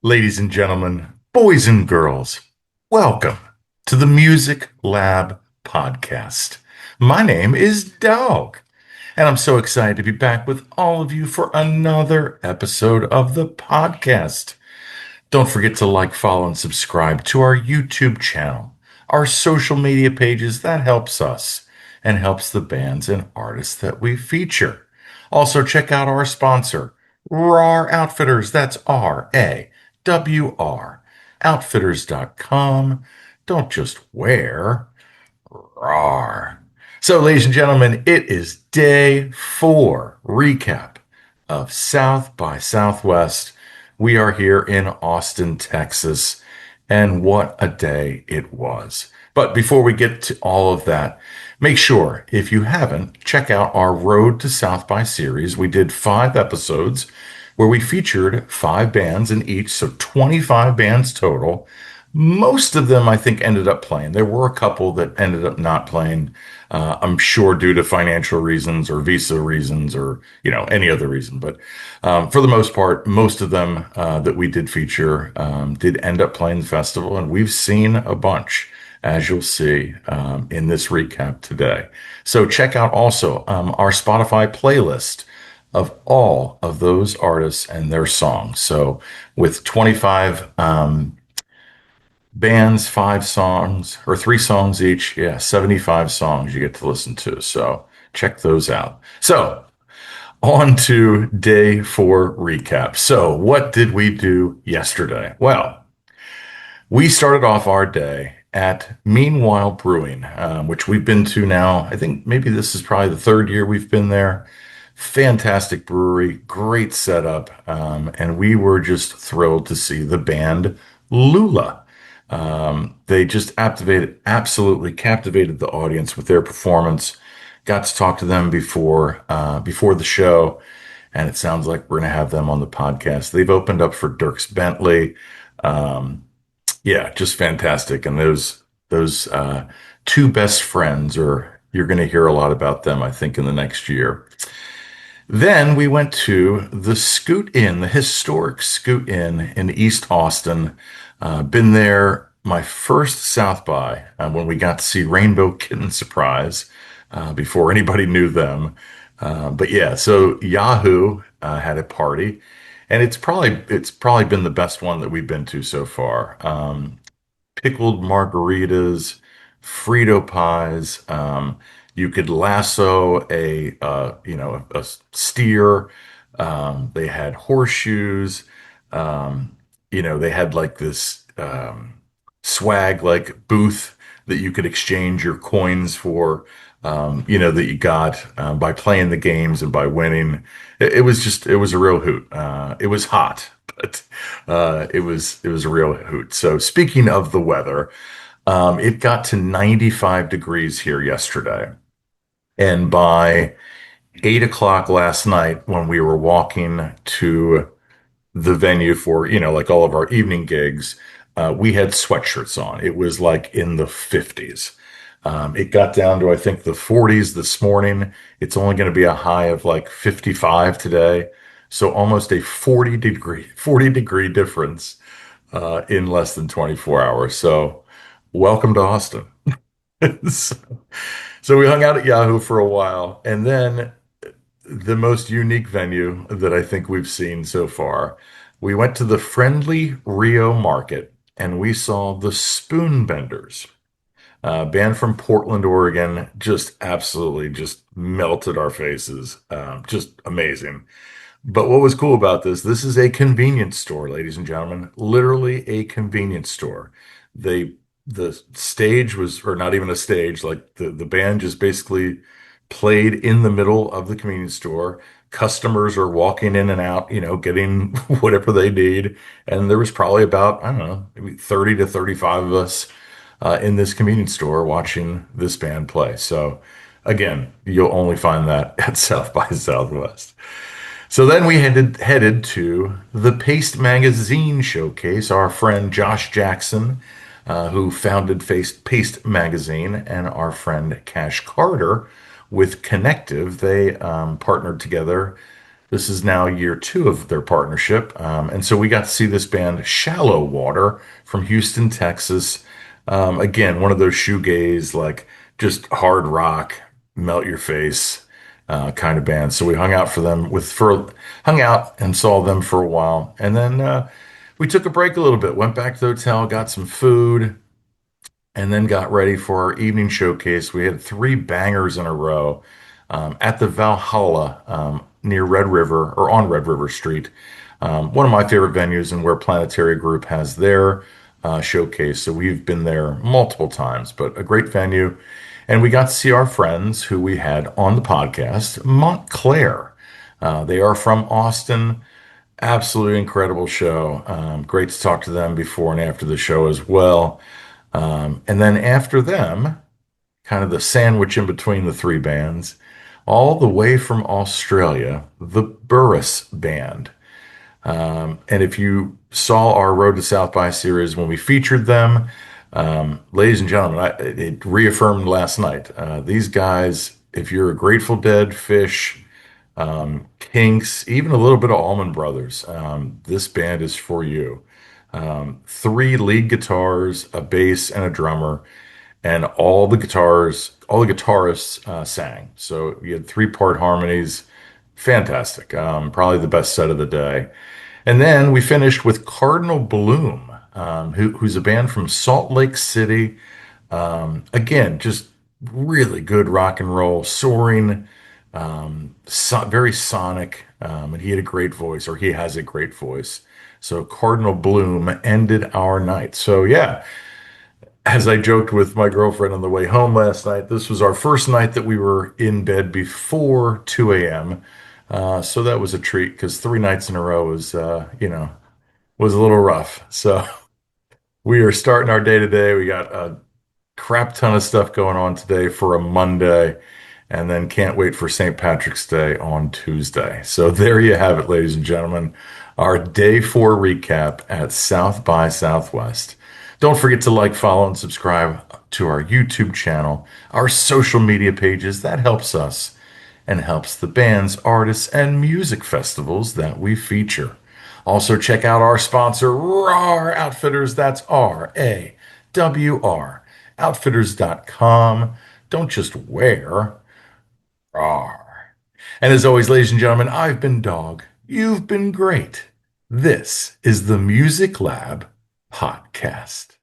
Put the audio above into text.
Ladies and gentlemen, boys and girls, welcome to the Music Lab podcast. My name is Dogg, and I'm so excited to be back with all of you for another episode of the podcast. Don't forget to like, follow, and subscribe to our YouTube channel, our social media pages. That helps us and helps the bands and artists that we feature. Also, check out our sponsor, RAR Outfitters. That's RAWR. Outfitters.com. Don't just wear, RAR. So, ladies and gentlemen, it is day 4 recap of South by Southwest. We are here in Austin, Texas, and what a day it was. But before we get to all of that, make sure, if you haven't, check out our Road to South by series. We did 5 episodes where we featured 5 bands in each, so 25 bands total. Most of them, I think, ended up playing. There were a couple that ended up not playing. I'm sure due to financial reasons or visa reasons or any other reason. But for the most part, most of them that we did feature did end up playing the festival, and we've seen a bunch, as you'll see in this recap today. So check out also our Spotify playlist of all of those artists and their songs. So with 25 bands, 5 songs, or 3 songs each. Yeah, 75 songs you get to listen to. So check those out. So on to day 4 recap. So what did we do yesterday? Well, we started off our day at Meanwhile Brewing, which we've been to now. I think maybe this is probably the 3rd year we've been there. Fantastic brewery, great setup, and we were just thrilled to see the band Lula. They just absolutely captivated the audience with their performance. Got to talk to them before the show, and it sounds like we're going to have them on the podcast. They've opened up for Dierks Bentley. Yeah, just fantastic. And those 2 best friends you're going to hear a lot about them, I think, in the next year. Then we went to the Scoot Inn, the historic Scoot Inn in East Austin. Been there my first South by when we got to see Rainbow Kitten Surprise before anybody knew them. But yeah, so Yahoo had a party, and it's probably been the best one that we've been to so far. Pickled margaritas, Frito pies. You could lasso a steer. They had horseshoes. They had like this swag like booth that you could exchange your coins for. That you got by playing the games and by winning. It was a real hoot. It was hot, but it was a real hoot. So speaking of the weather, it got to 95 degrees here yesterday. And by 8 o'clock last night, when we were walking to the venue for, like all of our evening gigs, we had sweatshirts on. It was like in the 50s. It got down to, I think, the 40s this morning. It's only going to be a high of like 55 today. So almost a 40 degree difference in less than 24 hours. So welcome to Austin. So, so we hung out at Yahoo for a while, and then the most unique venue that I think we've seen so far, we went to the Friendly Rio Market and we saw the Spoonbenders, band from Portland, Oregon. Just absolutely just melted our faces. Just amazing. But what was cool about this is a convenience store, ladies and gentlemen, literally a convenience store. They the stage was, or not even a stage, like the band just basically played in the middle of the convenience store. Customers are walking in and out, getting whatever they need. And there was probably about, I don't know, maybe 30 to 35 of us in this convenience store watching this band play. So again, you'll only find that at South by Southwest. So then we headed to the Paste Magazine showcase. Our friend Josh Jackson, who founded Paste Magazine, and our friend Cash Carter with Connective, they partnered together This is now year two of their partnership. And so we got to see this band, Shallowater, from Houston, Texas. Again, one of those shoegaze, like just hard rock, melt your face kind of bands. So we hung out and saw them for a while. And then we took a break a little bit, went back to the hotel, got some food, and then got ready for our evening showcase. We had three bangers in a row at the Valhalla near Red River or on Red River Street. One of my favorite venues and where Planetary Group has their showcase. So we've been there multiple times, but a great venue. And we got to see our friends who we had on the podcast, Montclair. They are from Austin. Absolutely incredible show. Great to talk to them before and after the show as well. And then after them, kind of the sandwich in between the three bands, all the way from Australia, the Burris Band. And if you saw our Road to South by series when we featured them, ladies and gentlemen, it reaffirmed last night. These guys, if you're a Grateful Dead, Fish, Kinks, even a little bit of Allman Brothers, this band is for you. Three lead guitars, a bass, and a drummer, and all the guitarists sang. So you had three-part harmonies. Fantastic. Probably the best set of the day. And then we finished with Cardinal Bloom, who's a band from Salt Lake City. Again, just really good rock and roll, soaring, very sonic, and he had a great voice, or he has a great voice. So Cardinal Bloom ended our night. So yeah, as I joked with my girlfriend on the way home last night, this was our first night that we were in bed before 2 a.m. So that was a treat because three nights in a row was a little rough. So we are starting our day today. We got a crap ton of stuff going on today for a Monday, and then can't wait for St. Patrick's Day on Tuesday. So there you have it, ladies and gentlemen, our day four recap at South by Southwest. Don't forget to like, follow, and subscribe to our YouTube channel, our social media pages. That helps us and helps the bands, artists, and music festivals that we feature. Also, check out our sponsor, RAR Outfitters. That's RAWR, outfitters.com. Don't just wear, RAR. And as always, ladies and gentlemen, I've been Dog. You've been great. This is the Music Lab Podcast.